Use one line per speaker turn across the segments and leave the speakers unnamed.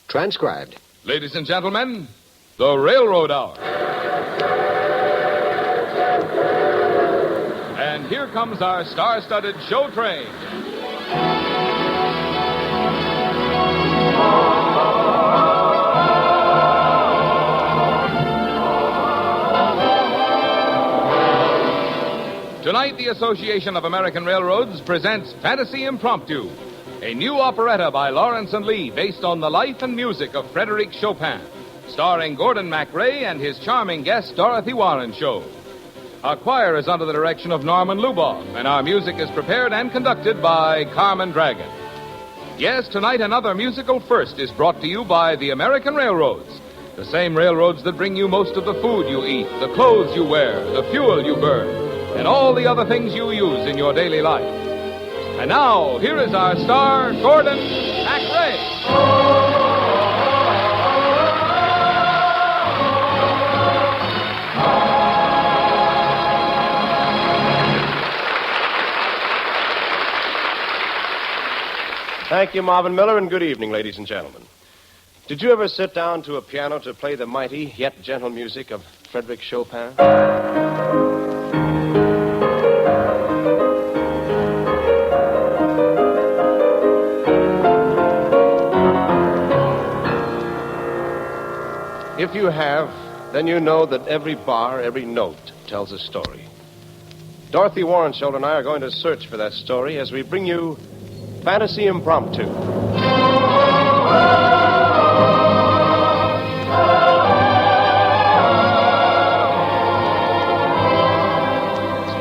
Transcribed.
Ladies and gentlemen, the Railroad Hour. And here comes our star-studded show train. Tonight, the Association of American Railroads presents Fantasy Impromptu, a new operetta by Lawrence and Lee based on the life and music of Frédéric Chopin, starring Gordon MacRae and his charming guest, Dorothy Warren Show. Our choir is under the direction of Norman Luboff, and our music is prepared and conducted by Carmen Dragon. Yes, tonight another musical first is brought to you by the American Railroads, the same railroads that bring you most of the food you eat, the clothes you wear, the fuel you burn, and all the other things you use in your daily life. And now, here is our star, Gordon MacRae.
Thank you, Marvin Miller, and good evening, ladies and gentlemen. Did you ever sit down to a piano to play the mighty yet gentle music of Frédéric Chopin? If you have, then you know that every bar, every note tells a story. Dorothy Warren Shoulder and I are going to search for that story as we bring you Fantasy Impromptu.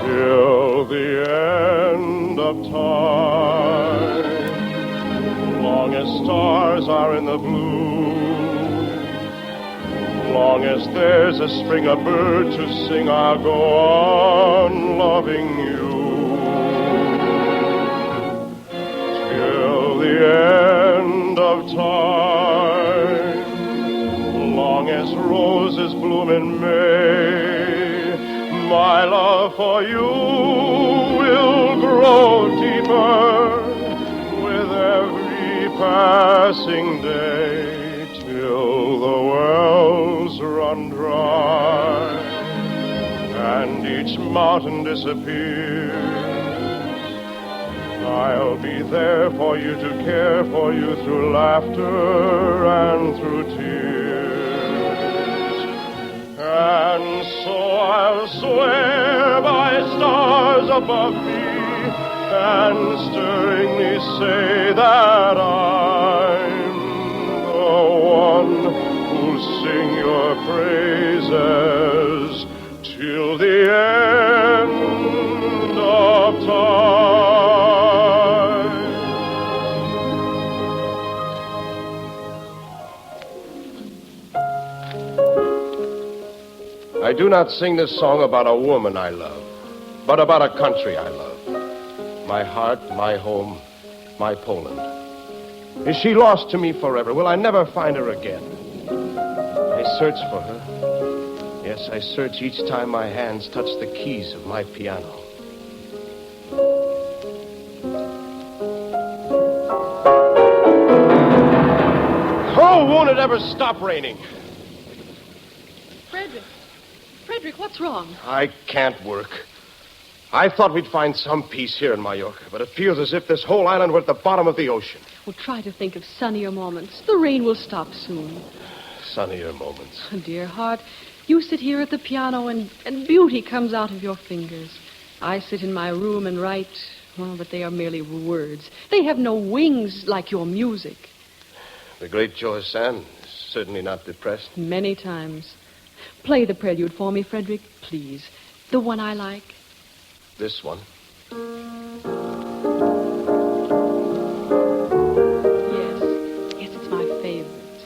Till the end of time, long as stars are in the blue, long as there's a spring of bird to sing, I'll go on loving you. Till the end of time, long as roses bloom in May, my love for you will grow deeper with every passing day. Till the wells run dry and each mountain disappears, I'll be there for you to care for you through laughter and through tears. And so I'll swear by stars above me and stirringly say that I'm the one who'll sing your praises till the end of time. I do not sing this song about a woman I love, but about a country I love. My heart, my home, my Poland. Is she lost to me forever? Will I never find her again? I search for her. Yes, I search each time my hands touch the keys of my piano. Oh, won't it ever stop raining?
Frederick, what's wrong?
I can't work. I thought we'd find some peace here in Mallorca, but it feels as if this whole island were at the bottom of the ocean.
Well, try to think of sunnier moments. The rain will stop soon.
Sunnier moments.
Oh, dear heart, you sit here at the piano and beauty comes out of your fingers. I sit in my room and write, well, but they are merely words. They have no wings like your music.
The great George Sand is certainly not depressed.
Many times. Play the prelude for me, Frederick, please. The one I like.
This one.
Yes, it's my favorite.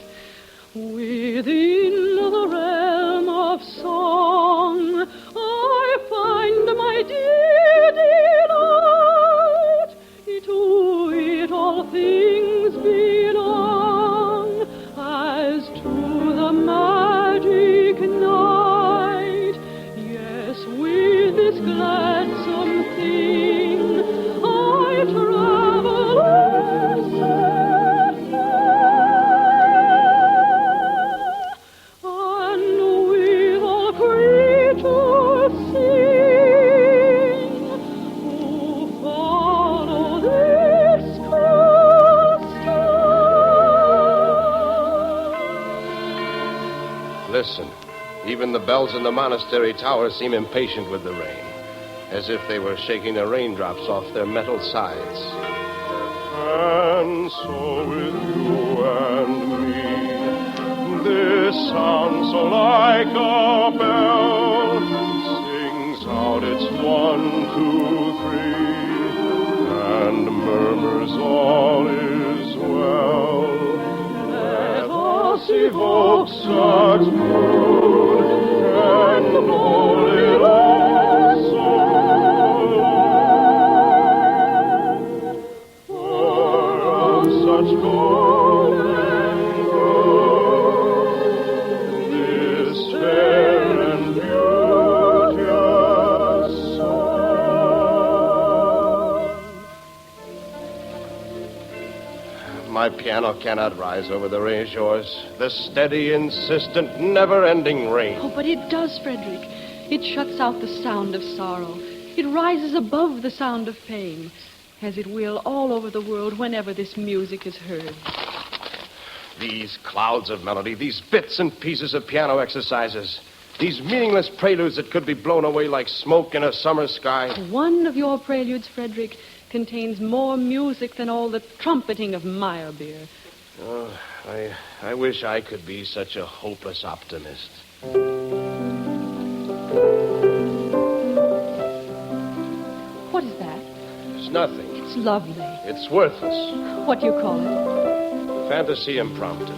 Within the realm of song, I find my dear delight. To it all things belong, as to the magic night. Yes, with this gladsome thing
Listen. Even the bells in the monastery tower seem impatient with the rain, as if they were shaking the raindrops off their metal sides. And so with you and me, this sounds so like a bell, sings out its 1, 2, 3, and murmurs all is well. Let us evoke such mood and hold it also. Such golden growth, this fair and beauteous song. My piano cannot rise over the rain shores. The steady, insistent, never-ending rain.
Oh, but it does, Frederick. It shuts out the sound of sorrow. It rises above the sound of pain, as it will all over the world whenever this music is heard.
These clouds of melody, these bits and pieces of piano exercises, these meaningless preludes that could be blown away like smoke in a summer sky.
One of your preludes, Frederick, contains more music than all the trumpeting of Meyerbeer.
Oh, I wish I could be such a hopeless optimist.
What is that?
It's nothing.
It's lovely.
It's worthless.
What do you call it?
Fantasy Impromptu.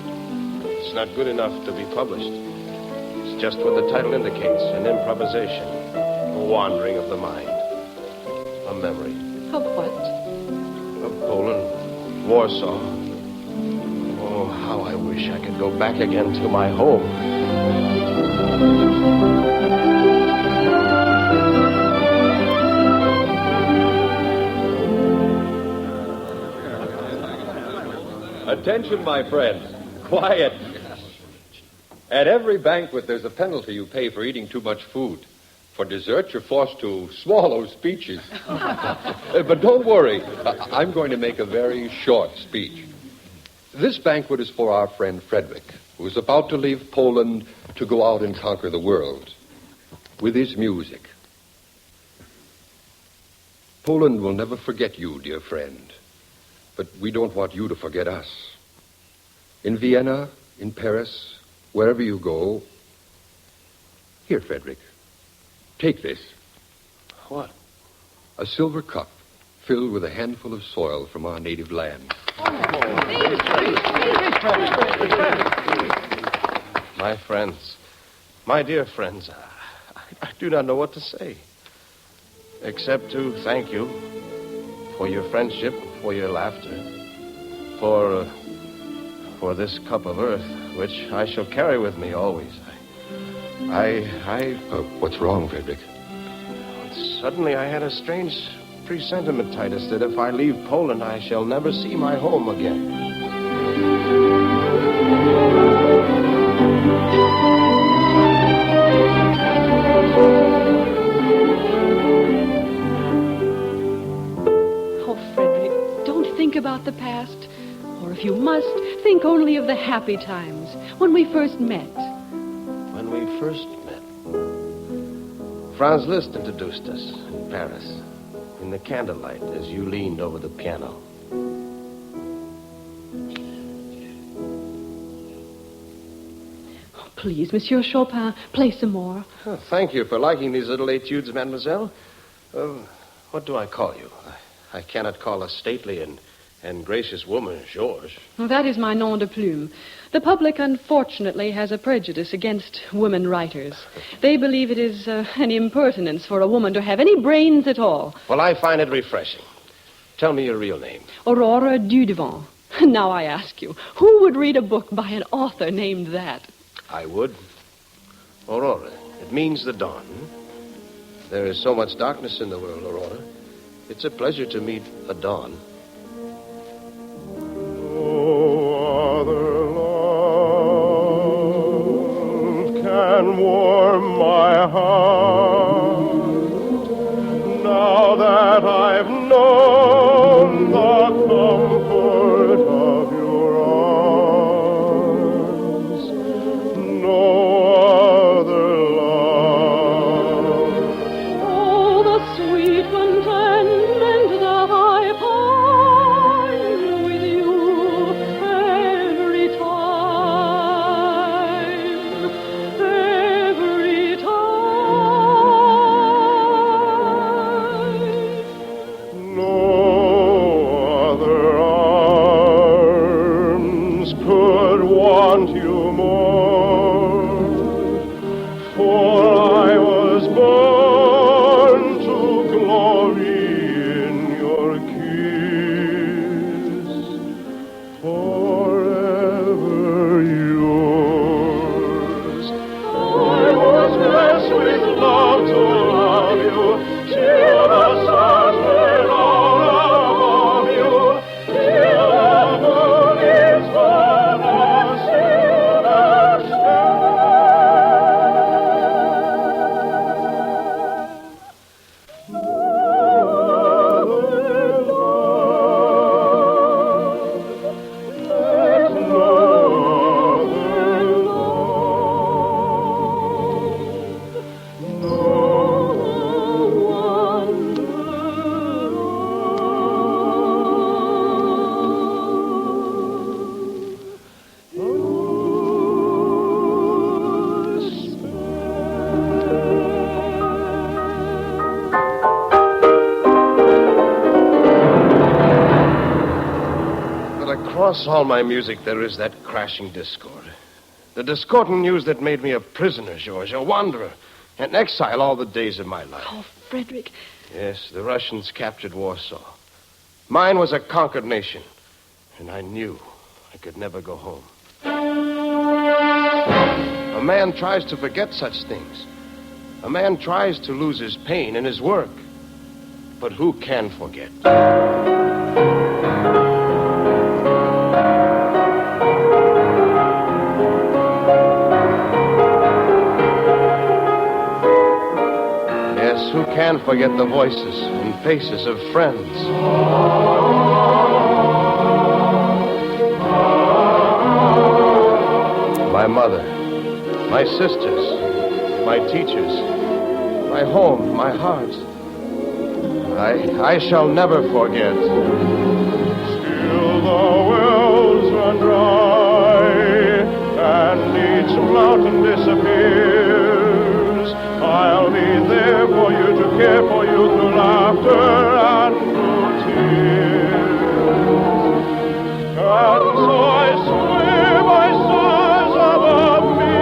It's not good enough to be published. It's just what the title indicates, an improvisation, a wandering of the mind, a memory.
Of what?
Of Poland, Warsaw. Oh, how I wish I could go back again to my home.
Attention, my friends. Quiet. At every banquet, there's a penalty you pay for eating too much food. For dessert, you're forced to swallow speeches. But don't worry. I'm going to make a very short speech. This banquet is for our friend Frederick, who is about to leave Poland to go out and conquer the world with his music. Poland will never forget you, dear friend. But we don't want you to forget us. In Vienna, in Paris, wherever you go. Here, Frederick, take this.
What?
A silver cup filled with a handful of soil from our native land.
My friends, my dear friends, I do not know what to say, except to thank you for your friendship, for your laughter, for this cup of earth, which I shall carry with me always.
What's wrong, Frederick?
Suddenly I had a strange presentiment, Titus, that if I leave Poland, I shall never see my home again.
Oh, Frederick, don't think about the past. Or if you must, think only of the happy times, when we first met.
When we first met? Franz Liszt introduced us in Paris, in the candlelight, as you leaned over the piano.
Oh, please, Monsieur Chopin, play some more.
Oh, thank you for liking these little etudes, mademoiselle. What do I call you? I cannot call a stately and gracious woman Georges.
That is my nom de plume. The public, unfortunately, has a prejudice against women writers. They believe it is an impertinence for a woman to have any brains at all.
Well, I find it refreshing. Tell me your real name.
Aurora Dudevant. Now I ask you, who would read a book by an author named that?
I would. Aurora. It means the dawn. There is so much darkness in the world, Aurora. It's a pleasure to meet a dawn. And warm my heart now that I've known the comfort of your arms. No could want you more, for I was born to glory in your kiss, forever yours. I was blessed with love to love you, till the stars were all above you, till the moon is on the silver Across all my music, there is that crashing discord. The discordant news that made me a prisoner, George, a wanderer, an exile all the days of my life.
Oh, Frederick.
Yes, the Russians captured Warsaw. Mine was a conquered nation, and I knew I could never go home. A man tries to forget such things. A man tries to lose his pain in his work. But who can forget? Who can forget the voices and faces of friends? My mother, my sisters, my teachers, my home, my heart. I shall never forget. Still the wells run dry, and each mountain disappears. I'll be there for you, to care for you through laughter and through tears. And so I swear by stars above me,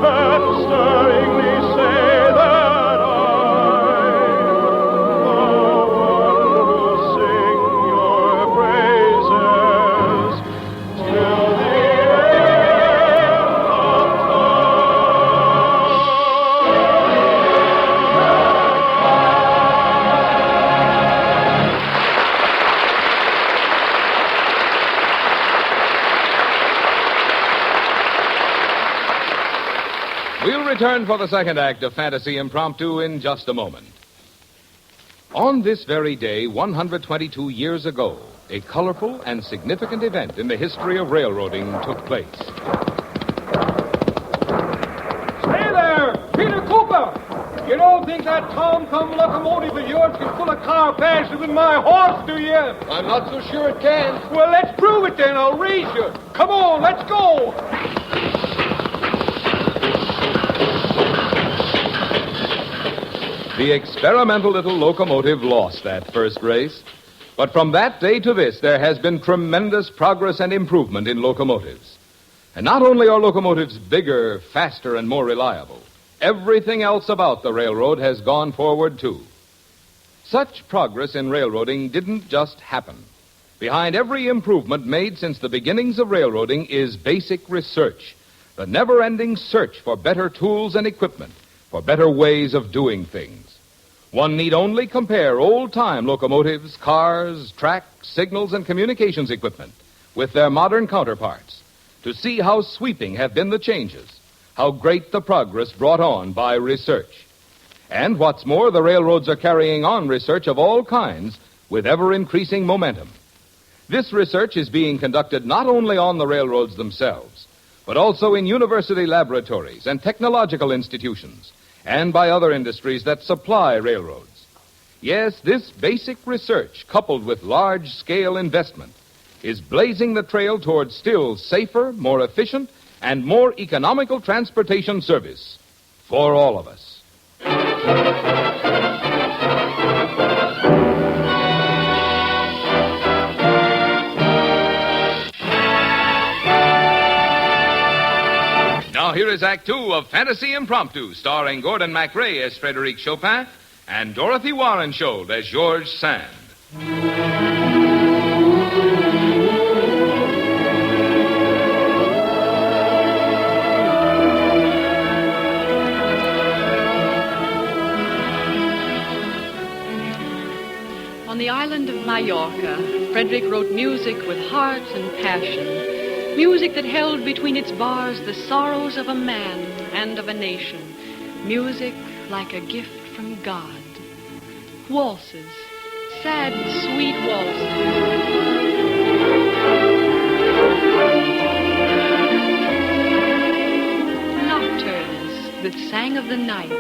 and stirringly say that I, the one who'll sing your praises till the end of
We'll return for the second act of Fantasy Impromptu in just a moment. On this very day, 122 years ago, a colorful and significant event in the history of railroading took place.
Hey there, Peter Cooper! You don't think that tom-thumb locomotive of yours can pull a car faster than my horse, do you?
I'm not so sure it can.
Well, let's prove it then. I'll raise you. Come on, let's go.
The experimental little locomotive lost that first race. But from that day to this, there has been tremendous progress and improvement in locomotives. And not only are locomotives bigger, faster, and more reliable, everything else about the railroad has gone forward, too. Such progress in railroading didn't just happen. Behind every improvement made since the beginnings of railroading is basic research, the never-ending search for better tools and equipment, for better ways of doing things. One need only compare old-time locomotives, cars, tracks, signals, and communications equipment with their modern counterparts to see how sweeping have been the changes, how great the progress brought on by research. And what's more, the railroads are carrying on research of all kinds with ever-increasing momentum. This research is being conducted not only on the railroads themselves, but also in university laboratories and technological institutions, and by other industries that supply railroads. Yes, this basic research, coupled with large-scale investment, is blazing the trail towards still safer, more efficient, and more economical transportation service for all of us. Now, here is Act Two of Fantasy Impromptu, starring Gordon MacRae as Frédéric Chopin and Dorothy Warrenshold as Georges Sand.
On the island of Mallorca, Frederick wrote music with heart and passion. Music that held between its bars the sorrows of a man and of a nation. Music like a gift from God. Waltzes, sad, sweet waltzes. Nocturnes that sang of the night.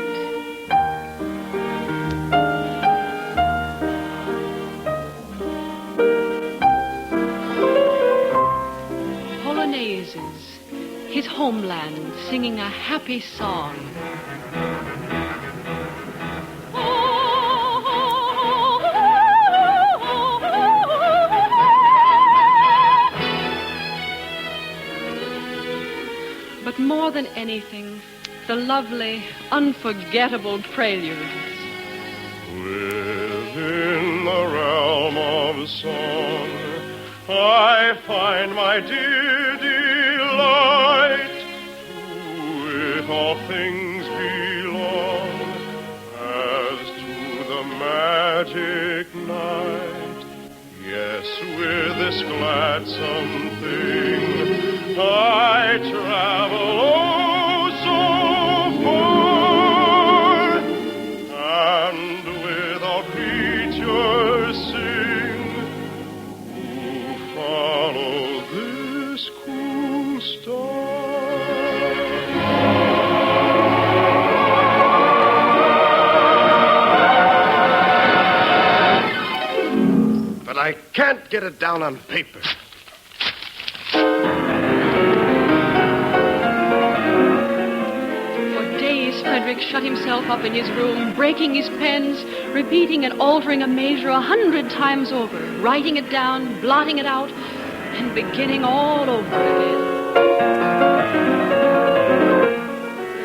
His homeland singing a happy song. But more than anything, the lovely, unforgettable preludes.
Within the realm of song, I find my dear delight. To it all things belong, as to the magic night. Yes, with this gladsome thing, I travel oh so far, and without creature sing, who follow this cool star. But I can't get it down on paper.
Frederick shut himself up in his room, breaking his pens, repeating and altering a measure 100 times over, writing it down, blotting it out, and beginning all over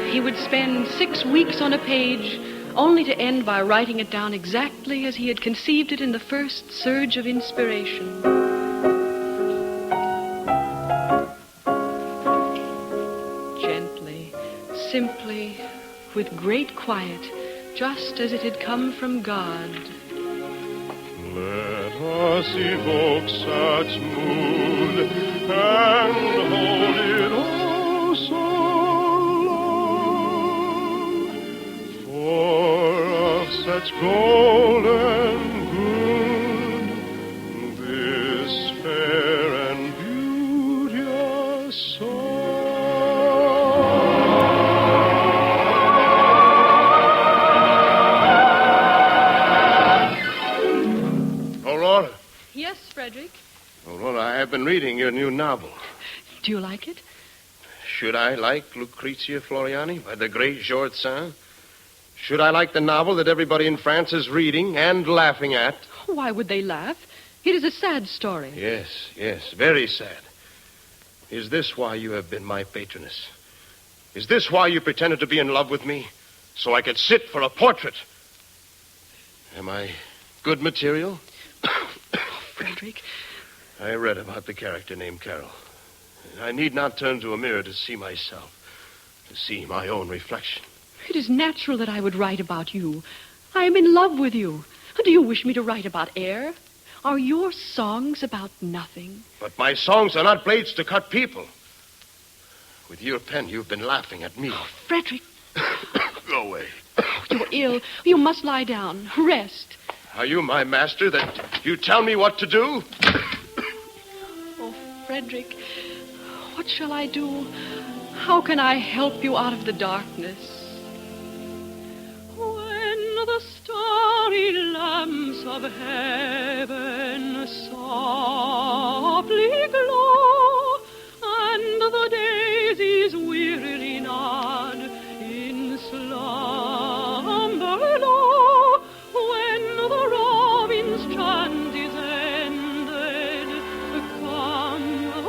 again. He would spend 6 weeks on a page, only to end by writing it down exactly as he had conceived it in the first surge of inspiration. Gently, simply, with great quiet, just as it had come from God.
Let us evoke such mood and hold it oh so long, for of such golden good this fair and beauteous song.
Yes, Frederick?
Aurora, I have been reading your new novel.
Do you like it?
Should I like Lucrezia Floriani by the great Georges Sand? Should I like the novel that everybody in France is reading and laughing at?
Why would they laugh? It is a sad story.
Yes, very sad. Is this why you have been my patroness? Is this why you pretended to be in love with me? So I could sit for a portrait? Am I good material?
Frederick.
I read about the character named Carol. I need not turn to a mirror to see myself, to see my own reflection.
It is natural that I would write about you. I am in love with you. Do you wish me to write about air? Are your songs about nothing?
But my songs are not blades to cut people. With your pen, you've been laughing at me.
Oh, Frederick.
Go away.
You're ill. You must lie down. Rest.
Are you my master that you tell me what to do?
Oh, Frederick, what shall I do? How can I help you out of the darkness? When the starry lamps of heaven softly glow, and the daisies wearily nod in slumber low, when the robin's chant is ended, come, oh,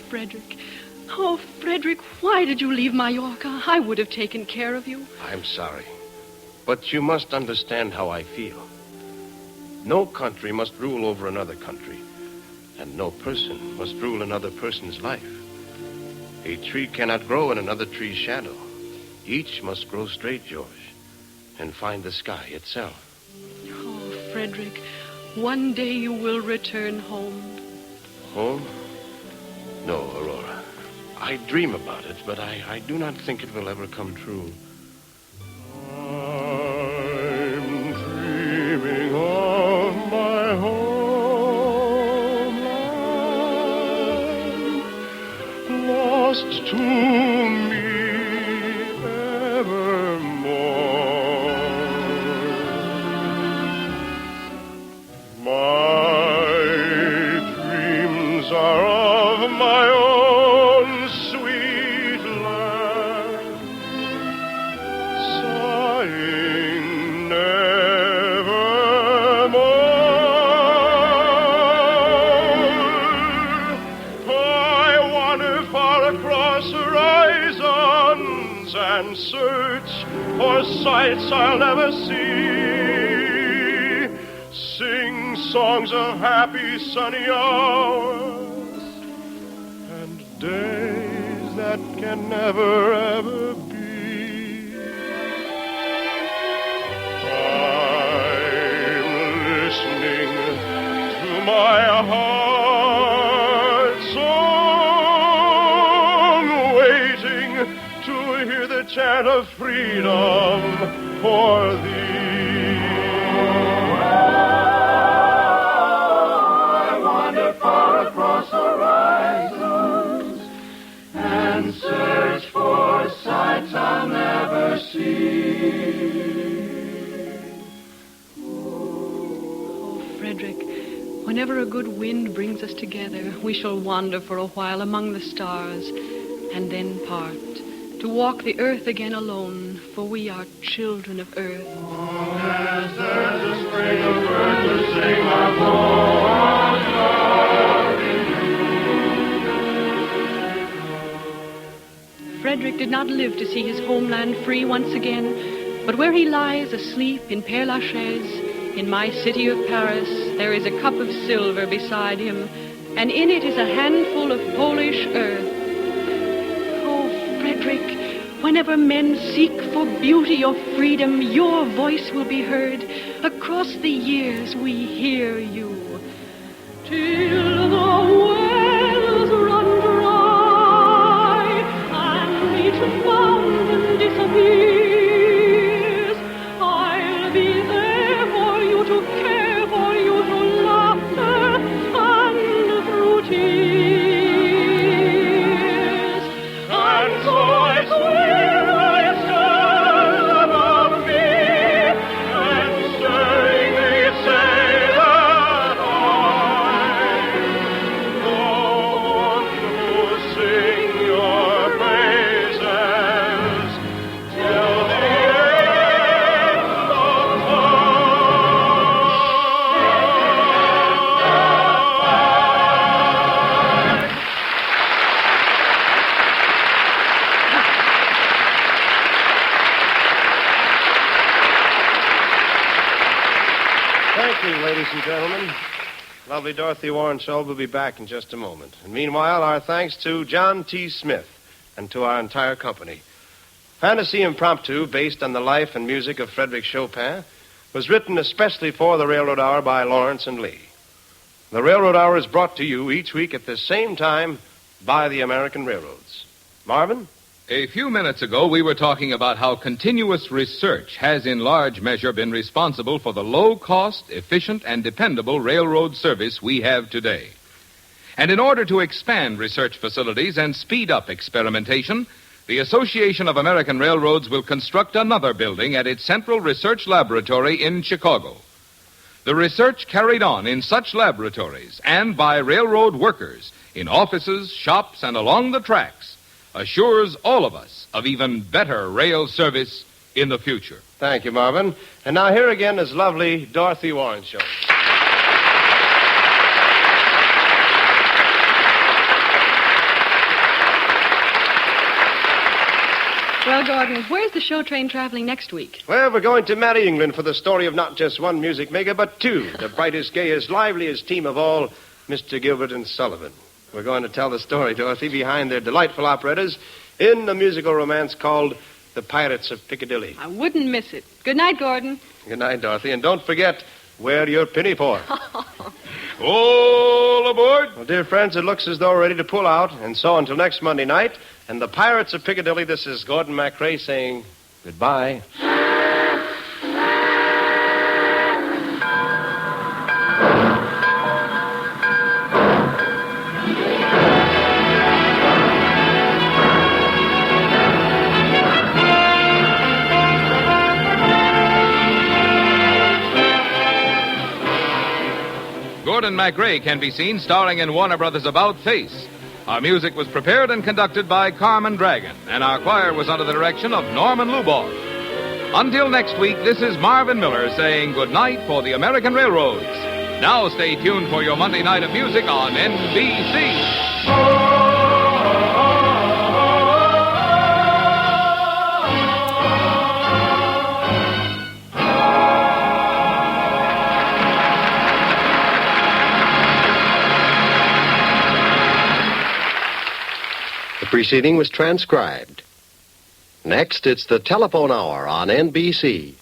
Frederick. Oh, Frederick, why did you leave Mallorca? I would have taken care of you.
I'm sorry. But you must understand how I feel. No country must rule over another country. And no person must rule another person's life. A tree cannot grow in another tree's shadow. Each must grow straight, George, and find the sky itself.
Oh, Frederick, one day you will return home.
Home? No, Aurora. I dream about it, but I do not think it will ever come true. I'm dreaming of my homeland, lost to me evermore. My dreams are of my own sweet land, sighing nevermore. I wander far across horizons and search for sights I'll never see. Sing songs of happy sunny hours and days that can never ever be. I'm listening to my heart's song, waiting to hear the chant of freedom for thee. I wander far across horizons and search for sights I'll never see.
Oh, Frederick, whenever a good wind brings us together, we shall wander for a while among the stars and then part, to walk the earth again alone, for we are children of earth.
As there's a spring of birds to sing our voice in
Frederick did not live to see his homeland free once again, but where he lies asleep in Père Lachaise, in my city of Paris, there is a cup of silver beside him, and in it is a handful of Polish earth. Oh, Frederick, whenever men seek for beauty or freedom, your voice will be heard. Across the years we hear you. Till the wells run dry and each fountain disappears, I'll be there for you to care, for you to laughter and through tears. And so I swear by stars above me, and stirring they say that I'm the one who sing your praises till the end of time.
Thank you, ladies and gentlemen. Lovely Dorothy Warrenshall will be back in just a moment. And meanwhile, our thanks to John T. Smith and to our entire company. Fantasy Impromptu, based on the life and music of Frederick Chopin, was written especially for the Railroad Hour by Lawrence and Lee. The Railroad Hour is brought to you each week at the same time by the American Railroads. Marvin?
A few minutes ago, we were talking about how continuous research has in large measure been responsible for the low-cost, efficient, and dependable railroad service we have today. And in order to expand research facilities and speed up experimentation, the Association of American Railroads will construct another building at its Central Research Laboratory in Chicago. The research carried on in such laboratories and by railroad workers in offices, shops, and along the tracks assures all of us of even better rail service in the future.
Thank you, Marvin. And now here again is lovely Dorothy Warrenshall.
Well, Gordon, where's the show train traveling next week?
Well, we're going to Merry England for the story of not just one music maker, but two. The brightest, gayest, liveliest team of all, Mr. Gilbert and Sullivan. We're going to tell the story, Dorothy, behind their delightful operettas in a musical romance called The Pirates of Piccadilly.
I wouldn't miss it. Good night, Gordon.
Good night, Dorothy. And don't forget, wear your pinny for.
All aboard!
Well, dear friends, it looks as though we're ready to pull out. And so until next Monday night, and The Pirates of Piccadilly, this is Gordon MacRae saying goodbye.
Gordon MacRae can be seen starring in Warner Brothers' About Face. Our music was prepared and conducted by Carmen Dragon, and our choir was under the direction of Norman Luboff. Until next week, this is Marvin Miller saying good night for the American Railroads. Now stay tuned for your Monday night of music on NBC.
The preceding was transcribed. Next, it's the Telephone Hour on NBC.